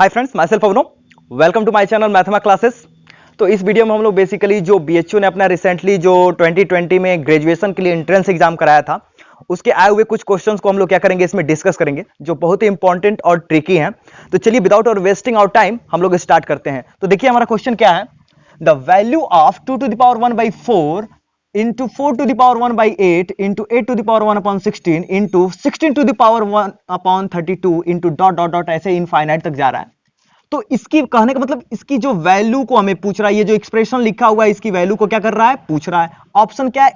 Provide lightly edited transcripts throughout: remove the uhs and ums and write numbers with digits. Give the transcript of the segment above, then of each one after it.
Hi friends, my self Avno. Welcome to my channel Mathma classes. तो इस video में हम लोग बेसिकली जो बीएचयू ने अपना रिसेंटली जो 2020 में ग्रेजुएशन के लिए एंट्रेंस एग्जाम कराया था, उसके आए हुए कुछ क्वेश्चंस को हम लोग क्या करेंगे, इसमें डिस्कस करेंगे, जो बहुत ही इंपॉर्टेंट और ट्रिकी हैं। तो चलिए विदाउट और वेस्टिंग आवर टाइम हम लोग स्टार्ट करते हैं। तो देखिए हमारा क्वेश्चन क्या है। The value of 2 to the power 1/4 into 4 to the power 1/8 into 8 to the power 1/16 into 16 to the power 1/32 into dot dot dot ऐसे इनफाइनाइट तक जा रहा है। तो इसकी कहने का मतलब इसकी जो वैल्यू को हमें पूछ रहा है, ये जो एक्सप्रेशन लिखा हुआ है इसकी वैल्यू को क्या कर रहा है, पूछ रहा है। ऑप्शन क्या है,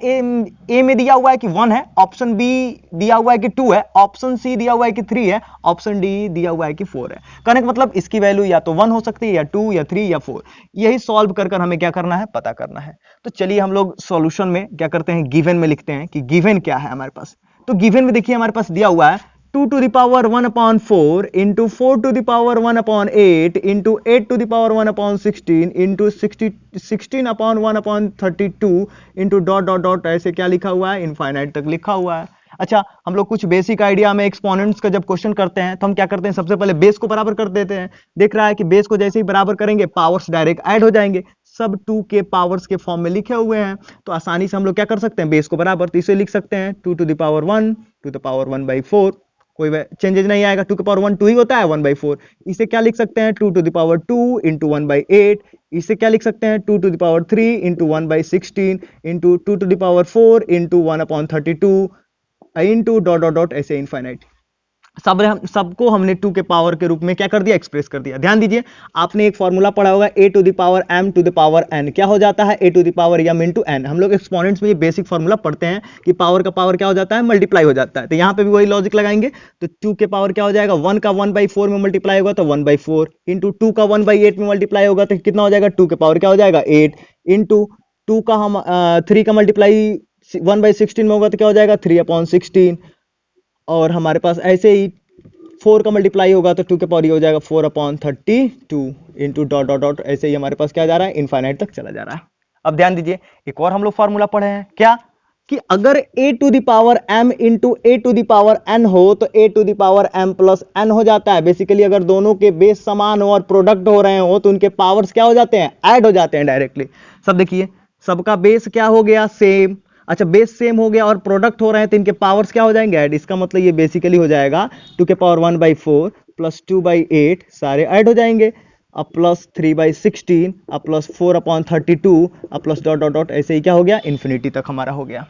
ए में दिया हुआ है कि 1 है, ऑप्शन बी दिया हुआ है कि 2 है, ऑप्शन सी दिया हुआ है कि 3 है, ऑप्शन डी दिया हुआ है कि 4 है। कहने का मतलब इसकी वैल्यू या तो 1 हो सकती है, या 2 या 3 या 4। यही सॉल्व कर हमें क्या करना है, पता करना है। तो चलिए हम लोग सॉल्यूशन में क्या करते हैं, गिवन में लिखते हैं कि गिवन क्या है हमारे पास। तो गिवन में देखिए हमारे पास दिया हुआ है 2 to the power 1/4 into 4 to the power 1/8 into 8 to the power 1/16 into 16/1/32 into dot dot dot ऐसे क्या लिखा हुआ है, इनफाइनाइट तक लिखा हुआ है। अच्छा, हम लोग कुछ बेसिक आइडिया में एक्सपोनेंट्स का जब क्वेश्चन करते हैं तो हम क्या करते हैं, सबसे पहले बेस को बराबर कर देते हैं। देख रहा है कि बेस को जैसे ही बराबर करेंगे पावर्स डायरेक्ट ऐड हो जाएंगे, सब 2 के पावर्स के फॉर्म में लिखे हुए हैं। तो आसानी से हम लोग क्या कर सकते हैं, बेस को बराबर, तो इसे लिख सकते हैं 2 to the power 1 to the power 1/4। कोई चेंजेस नहीं आएगा, 2 के पावर 1 2 ही होता है, 1/4। इसे क्या लिख सकते हैं, 2 to the power 2 into 1/8। इसे क्या लिख सकते हैं, 2 to the power 3 into 1/16 into 2 to the power 4 into 1/32 into dot dot dot ऐसे इनफाइनाइट। सबको हमने 2 के पावर के रूप में क्या कर दिया, एक्सप्रेस कर दिया। ध्यान दीजिए, आपने एक फॉर्मूला पढ़ा होगा a to the power m to the power n। क्या हो जाता है, a to the power m into n। हम लोग एक्सपोनेंट्स में ये बेसिक फॉर्मूला पढ़ते हैं कि पावर का पावर क्या हो जाता है, मल्टीप्लाई हो जाता है। तो यहाँ पे भी वही लॉजिक लगाएंगे। तो 2 के पावर क्या हो जाएगा, 1 का 1/4 में मल्टीप्लाई होगा तो 1/4 इंटू 2 का 1/8 में मल्टीप्लाई होगा तो कितना हो जाएगा, 2 के पावर क्या हो जाएगा 8 इंटू 2 का हम 3 का मल्टीप्लाई 1/16 में होगा तो क्या हो जाएगा 3/16। और हमारे पास ऐसे ही 4 का मल्टीप्लाई होगा तो 2 के पावर हो जाएगा 4/32 इंटू डॉट डॉट डॉट ऐसे ही हमारे पास क्या जा रहा है, इनफाइनाइट तक चला जा रहा है। अब ध्यान दीजिए, एक और हम लोग फॉर्मूला पढ़े हैं क्या, कि अगर a to the power m into a to the power n हो तो a to the power m plus n हो जाता है। बेसिकली अगर दोनों के बेस समान हो और प्रोडक्ट हो रहे हो तो उनके पावर्स क्या हो जाते हैं, ऐड हो जाते हैं डायरेक्टली। सब देखिए, सबका बेस क्या हो गया, सेम। अच्छा, बेस सेम हो गया और प्रोडक्ट हो रहे हैं तो इनके पावर्स क्या हो जाएंगे, ऐड। इसका मतलब ये बेसिकली हो जाएगा 2 के पावर 1/4 प्लस 2/8 सारे ऐड हो जाएंगे, अब प्लस 3/16 अब प्लस 4/32 अब प्लस डॉट डॉट डॉट ऐसे ही क्या हो गया, इन्फिनिटी तक हमारा हो गया।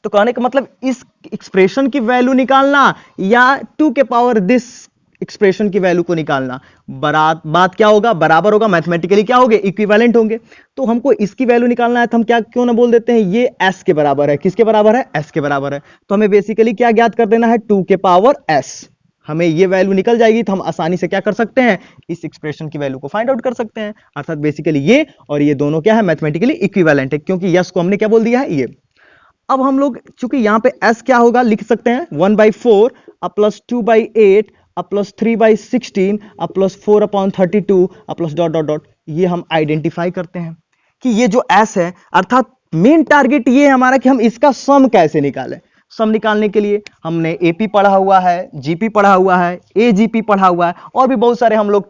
तो कहने का मतलब इस एक्सप्रेशन की वैल्यू निकालना या 2 के पावर दिस एक्सप्रेशन की वैल्यू को निकालना, बात क्या होगा, बराबर होगा, मैथमेटिकली क्या होंगे, इक्विवेलेंट होंगे। तो हमको इसकी वैल्यू निकालना है तो हम क्या क्यों ना बोल देते हैं, ये s के बराबर है। किसके बराबर है, s के बराबर है। तो हमें बेसिकली क्या ज्ञात कर देना है, 2 के पावर s। हमें ये वैल्यू निकल जाएगी तो हम आसानी से क्या कर सकते हैं, इस एक्सप्रेशन की वैल्यू को फाइंड आउट कर सकते हैं। अर्थात बेसिकली ये और ये दोनों क्या है, मैथमेटिकली इक्विवेलेंट है, क्योंकि यस को हमने क्या बोल दिया है, ये। अब हम लोग चूंकि यहां पे s क्या होगा, लिख सकते हैं 1/4 अब प्लस 2/8 अब प्लस 3/16 अब प्लस 4/32 अब प्लस डॉट डॉट डॉट। ये हम आइडेंटिफाई करते हैं कि ये जो s है, अर्थात मेन टारगेट ये है हमारा कि हम इसका सम कैसे निकालें। सम निकालने के लिए हमने एपी पढ़ा हुआ है, जीपी पढ़ा हुआ है, एजीपी पढ़ा हुआ है, और भी बहुत सारे हम लोग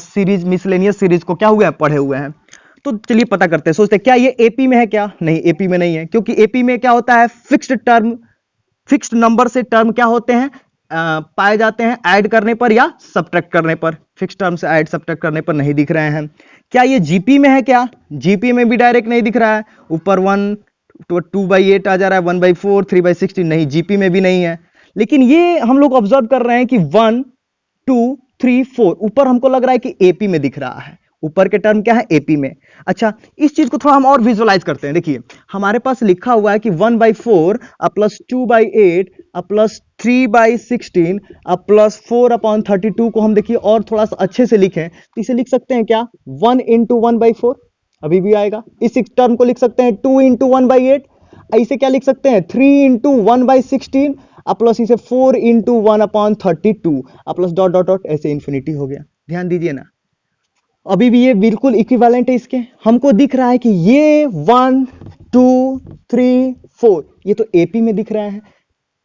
सीरीज, मिसलेनियस सीरीज को क्या हुए हैं, पढ़े हुए हैं। तो चलिए पता करते हैं, सोचते हैं क्या ये एपी में है, क्या नहीं, एपी में नहीं है, क्योंकि एपी में क्या होता है, फिक्स्ड टर्म, फिक्स्ड नंबर से टर्म क्या होते हैं, पाए जाते हैं ऐड करने पर या सब्ट्रैक्ट करने पर। फिक्स्ड टर्म से ऐड सब्ट्रैक्ट करने पर नहीं दिख रहे हैं। क्या ये जीपी में है, क्या जीपी में भी डायरेक्ट नहीं दिख रहा है, ऊपर 1 2/8 आ जा रहा है, 1/4 3/16 नहीं, जीपी में भी नहीं है। लेकिन ये हम लोग ऑब्जर्व कर रहे हैं कि 1 2 3 4 ऊपर हमको लग रहा है कि एपी में दिख रहा है, ऊपर के टर्म क्या है, एपी में। अच्छा, इस चीज को थोड़ा हम और विजुअलाइज करते हैं। देखिए हमारे पास लिखा हुआ है कि 1/4 अब प्लस 2/8 अब प्लस 3/16 अब प्लस 4/32 को हम देखिए और थोड़ा सा अच्छे से लिखें तो इसे लिख सकते हैं क्या, 1 इंटू 1/4 अभी भी आएगा। इस टर्म को लिख सकते हैं 2 इंटू 1/8। ऐसे क्या लिख सकते हैं, 3 इंटू 1/16 अब प्लस इसे 4 इंटू 1/32 अब प्लस डॉट डॉट डॉट ऐसे इन्फिनिटी हो गया। ध्यान दीजिए ना, अभी भी ये बिल्कुल इक्विवेलेंट है इसके। हमको दिख रहा है कि ये 1 2 3 4 ये तो एपी में दिख रहा है,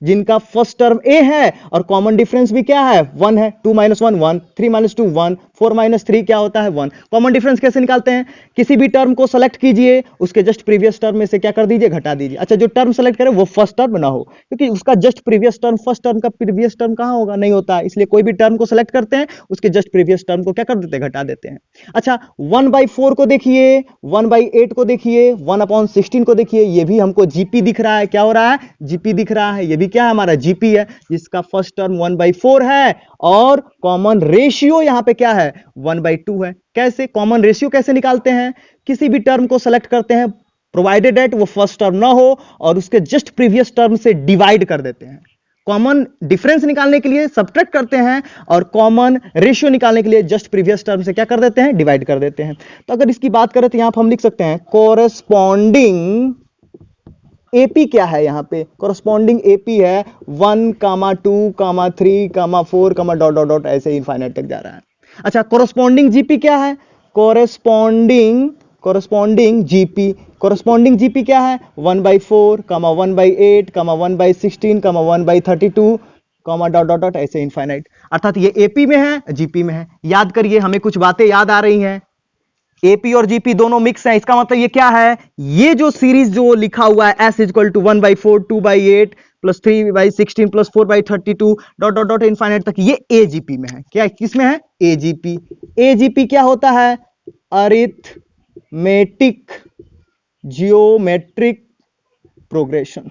जिनका फर्स्ट टर्म ए है और कॉमन डिफरेंस भी क्या है 1 है। 2 - 1 1, 3 - 2 1, 4 - 3 क्या होता है 1। कॉमन डिफरेंस कैसे निकालते हैं, किसी भी टर्म को सेलेक्ट कीजिए, उसके जस्ट प्रीवियस टर्म में से क्या कर दीजिए, घटा दीजिए। अच्छा, जो टर्म सेलेक्ट करें वो फर्स्ट टर्म ना हो, क्योंकि उसका just previous term first term का प्रीवियस टर्म कहां होगा, नहीं होता है। इसलिए कोई भी टर्म को सेलेक्ट करते हैं, उसके जस्ट प्रीवियस टर्म को क्या कर देते हैं, घटा देते हैं। अच्छा, 1/4 को देखिए, 1/8 को देखिए, 1/16 को देखिए, ये भी हमको जीपी दिख रहा है। क्या हो रहा है, जीपी दिख रहा है। ये भी क्या है, हमारा जीपी है, जिसका फर्स्ट टर्म 1/4 है और कॉमन रेशियो यहां पे क्या है 1/2 है। कैसे कॉमन रेशियो कैसे निकालते हैं, किसी भी टर्म को सेलेक्ट करते हैं, प्रोवाइडेड एट वो फर्स्ट टर्म ना हो और उसके जस्ट प्रीवियस टर्म से डिवाइड कर देते हैं। कॉमन डिफरेंस निकालने के लिए सब्ट्रैक्ट करते हैं और कॉमन रेशियो निकालने के लिए जस्ट प्रीवियस टर्म से क्या कर देते हैं, डिवाइड कर देते हैं। तो अगर इसकी बात करें तो यहां पर हम लिख सकते हैं कोरेस्पॉन्डिंग एपी क्या है, यहां पे कोरेस्पॉन्डिंग एपी है 1, 2, 3, 4 डॉट डॉट डॉट ऐसे इनफाइनाइट तक जा रहा है। अच्छा, कोरेस्पॉन्डिंग जीपी क्या है, कोरेस्पॉन्डिंग जीपी क्या है 1/4, 1/8, 1/16, 1/32 डॉट डॉट डॉट ऐसे इनफाइनाइट। अर्थात ये एपी में है, जीपी में है। याद करिए, हमें कुछ बातें याद आ रही हैं। एपी और जीपी दोनों मिक्स है, इसका मतलब ये क्या है, ये जो सीरीज जो लिखा हुआ है S = 1/4, 2/8 plus 3/16 plus 4/32 dot dot dot infinite तक, ये एजीपी में है। क्या किसमें है, एजीपी। एजीपी क्या होता है, अरिथमेटिक जियोमेट्रिक प्रोग्रेशन।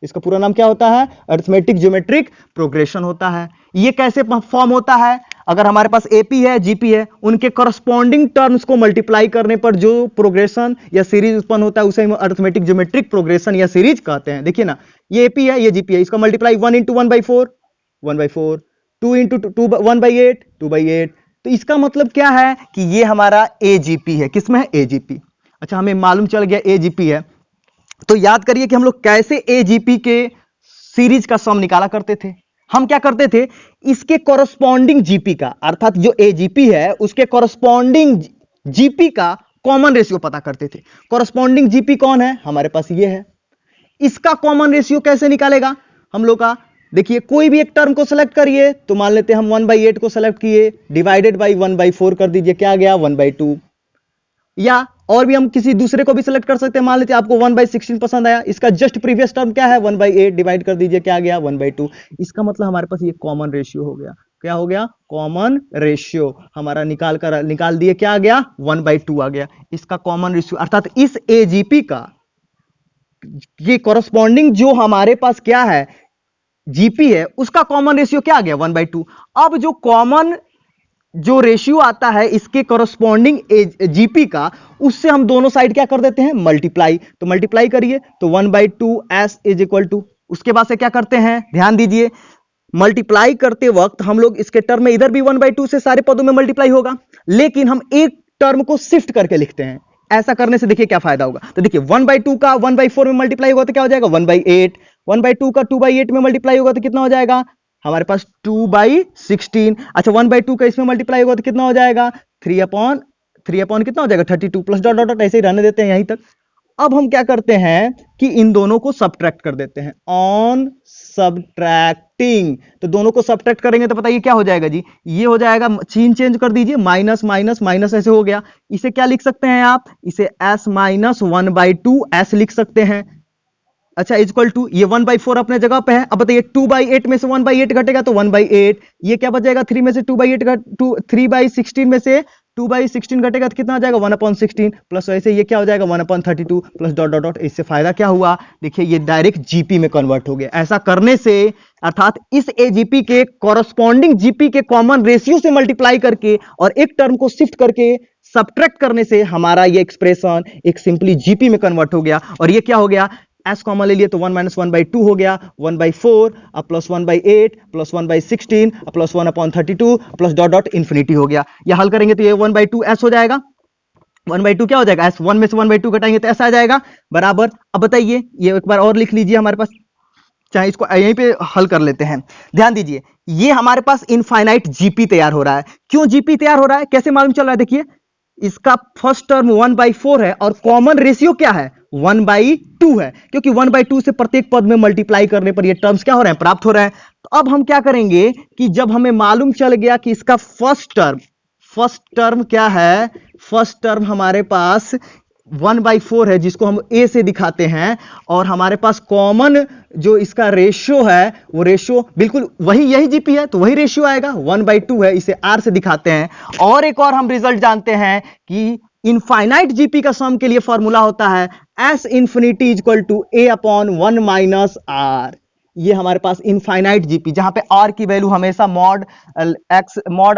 इसका पूरा नाम क्या होता है, अरिथमेटिक ज्योमेट्रिक प्रोग्रेशन होता है। ये कैसे फॉर्म होता है, अगर हमारे पास एपी है, जीपी है, उनके करस्पॉन्डिंग टर्म्स को मल्टीप्लाई करने पर जो प्रोग्रेशन या सीरीज उत्पन्न होता है उसे हम अरिथमेटिक ज्योमेट्रिक प्रोग्रेशन या सीरीज कहते हैं। देखिए ना, ये एपी है, ये जीपी है, इसका मल्टीप्लाई 1 × 1/4 1/4, 2 × 1/8 2/8। तो इसका मतलब क्या है कि ये हमारा एजीपी है। किसमें है, एजीपी। अच्छा, हमें मालूम चल गया एजीपी है, तो याद करिए कि हम लोग कैसे एजीपी के सीरीज का सम निकाला करते थे। हम क्या करते थे, इसके कॉरस्पॉन्डिंग जीपी का, अर्थात जो एजीपी है उसके कॉरस्पॉन्डिंग जीपी का कॉमन रेशियो पता करते थे। कॉरस्पॉन्डिंग जीपी कौन है, हमारे पास ये है। इसका कॉमन रेशियो कैसे निकालेगा हम लोग का, देखिए कोई भी एक टर्म को सेलेक्ट करिए, तो मान लेते हैं हम 1/8 को सेलेक्ट किए, डिवाइडेड बाई 1/4 कर दीजिए, क्या आ गया 1/2। या और भी हम किसी दूसरे को भी सिलेक्ट कर सकते हैं, मान लेते हैं आपको 1/16 पसंद आया, इसका जस्ट प्रीवियस टर्म क्या है 1/8, डिवाइड कर दीजिए, क्या आ गया 1/2। इसका मतलब हमारे पास ये कॉमन रेशियो हो गया। क्या हो गया, कॉमन रेशियो हमारा निकाल दिए, क्या आ गया 1/2 आ गया। इसका कॉमन रेशियो, अर्थात इस एजीपी का ये कॉरस्पॉन्डिंग जो हमारे पास क्या है जीपी है, उसका कॉमन रेशियो क्या आ गया 1/2। अब जो कॉमन जो रेशियो आता है इसके कॉरस्पॉन्डिंग जीपी का, उससे हम दोनों साइड क्या कर देते हैं, मल्टीप्लाई। तो मल्टीप्लाई करिए तो 1/2 S = उसके बाद से क्या करते हैं, ध्यान दीजिए, मल्टीप्लाई करते वक्त हम लोग इसके टर्म में इधर भी 1/2 से सारे पदों में मल्टीप्लाई होगा, लेकिन हम एक टर्म को शिफ्ट करके लिखते हैं। ऐसा करने से देखिए क्या फायदा होगा, तो देखिए 1/2 का 1/4 में मल्टीप्लाई होगा तो क्या हो जाएगा 1/8, 1/2 का 2/8 में मल्टीप्लाई होगा तो कितना हो जाएगा हमारे पास 2/16। अच्छा, 1/2 का इसमें मल्टीप्लाई होगा तो कितना हो जाएगा 3/3 कितना हो जाएगा 32 प्लस डॉट डॉट ऐसे ही रहने देते हैं यहीं तक। अब हम क्या करते हैं कि इन दोनों को सब्ट्रैक्ट कर देते हैं, ऑन सब्ट्रैक्टिंग। तो दोनों को सब्ट्रैक्ट करेंगे तो बताइए क्या हो जाएगा जी, ये हो जाएगा, चिन्ह चेंज कर दीजिए, माइनस माइनस माइनस ऐसे हो गया। इसे क्या लिख सकते हैं आप, इसे S - 1/2 S लिख सकते हैं। अच्छा, इक्वल टू ये 1/4 अपने जगह पे है। अब बताइए 2/8 में से 1/8 घटेगा तो 1/8, ये क्या बच जाएगा 3 में से 2/8 3/16 में से 2/16 घटेगा तो कितना आ जाएगा 1/16 प्लस वैसे ये क्या हो जाएगा 1/32 प्लस डॉट डॉट डॉट। इससे फायदा क्या हुआ, देखिए ये डायरेक्ट जीपी में कन्वर्ट हो गया। ऐसा करने से अर्थात इस एजीपी के कॉरस्पॉन्डिंग जीपी के कॉमन रेशियो से मल्टीप्लाई करके और एक टर्म को शिफ्ट करके सब्ट्रैक्ट करने से हमारा ये एक्सप्रेशन एक सिंपली जीपी में कन्वर्ट हो गया। और ये क्या हो गया, S कॉमन ले लिए तो 1 - 1/2 हो गया, 1/4 plus 1/8 plus 1/16 plus 1/32 plus dot dot infinity हो गया। या हल करेंगे तो ये 1/2 S हो जाएगा। 1/2 क्या हो जाएगा S, 1 में से 1/2 घटाएंगे तो S आ जाएगा बराबर। अब बताइए ये एक बार और लिख लीजिए, हमारे पास चाहे इसको यहीं पे हल कर लेते हैं। ध्यान दीजिए, ये हमारे पास इनफाइनाइट जीपी तैयार हो रहा है। क्यों जीपी तैयार हो रहा है, कैसे मालूम चल रहा है, देखिए इसका फर्स्ट टर्म 1/4 है और कॉमन रेशियो क्या है 1/2 है, क्योंकि 1/2 से प्रत्येक पद में मल्टीप्लाई करने पर ये टर्म्स क्या हो रहे हैं, प्राप्त हो रहे हैं। तो अब हम क्या करेंगे कि जब हमें मालूम चल गया कि इसका फर्स्ट टर्म क्या है, फर्स्ट टर्म हमारे पास 1/4 है, जिसको हम a से दिखाते हैं, और हमारे पास कॉमन जो इसका रेशियो है वो रेशियो बिल्कुल वही, यही जीपी है तो वही रेशियो आएगा, 1/2 है, इसे r से दिखाते हैं। और एक और हम रिजल्ट जानते हैं कि इनफाइनाइट जीपी का सम के लिए फॉर्मूला होता है s infinity equal to a/1 minus r। ये हमारे पास इनफाइनाइट जीपी, जहां पे r की वैल्यू हमेशा मॉड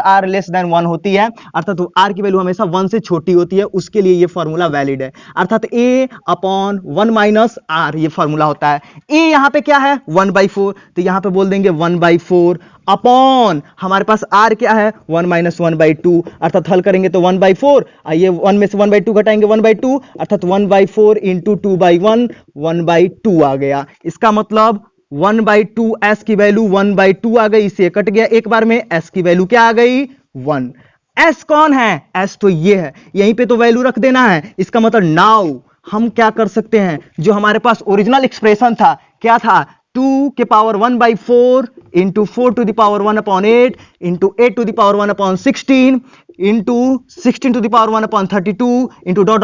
r लेस देन 1 होती है, अर्थात तो r की वैल्यू हमेशा 1 से छोटी होती है, उसके लिए ये फॉर्मूला वैलिड है, अर्थात a/1 माइनस r ये फॉर्मूला होता है। a यहां पे क्या है 1/4, तो यहां पे बोल देंगे 1/4 अपॉन हमारे पास r क्या है 1 माइनस 1/2, अर्थात हल करेंगे तो 1/4, आइए 1 में से 1/2 घटाएंगे 1/2, अर्थात 1/4 इंटू 2/1 1/2 आ गया। इसका मतलब 1/2 s की वैल्यू 1/2 आ गई, इसे कट गया एक बार में, s की वैल्यू क्या आ गई 1। s कौन है, s तो ये है, यहीं पे तो वैल्यू रख देना है। इसका मतलब नाउ हम क्या कर सकते हैं, जो हमारे पास ओरिजिनल एक्सप्रेशन था क्या था, 2 के power 1/4 into 4 to the power 1/8 into 8 to the power 1/16 into 16 to the power 1/32 into dot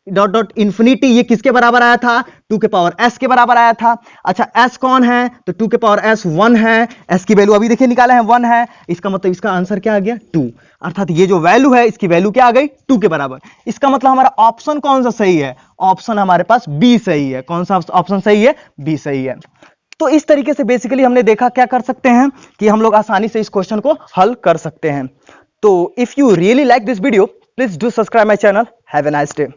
dot infinity, ये किसके बराबर आया था, 2 के पावर s के बराबर आया था। अच्छा s कौन है, तो 2 के पावर s 1 है, s की वैल्यू अभी देखिए निकाले हैं 1 है, इसका मतलब इसका आंसर क्या आ गया 2, अर्थात ये जो वैल्यू है इसकी वैल्यू क्या आ गई 2 के बराबर। इसका मतलब हमारा ऑप्शन कौन सा सही है, ऑप्शन हमारे पास बी सही है। कौन सा ऑप्शन सही है, बी सही है। तो इस तरीके से बेसिकली हमने देखा क्या कर सकते हैं कि हम लोग आसानी से इस क्वेश्चन को हल कर सकते हैं। तो if you really like this video, please do subscribe my channel. Have a nice day.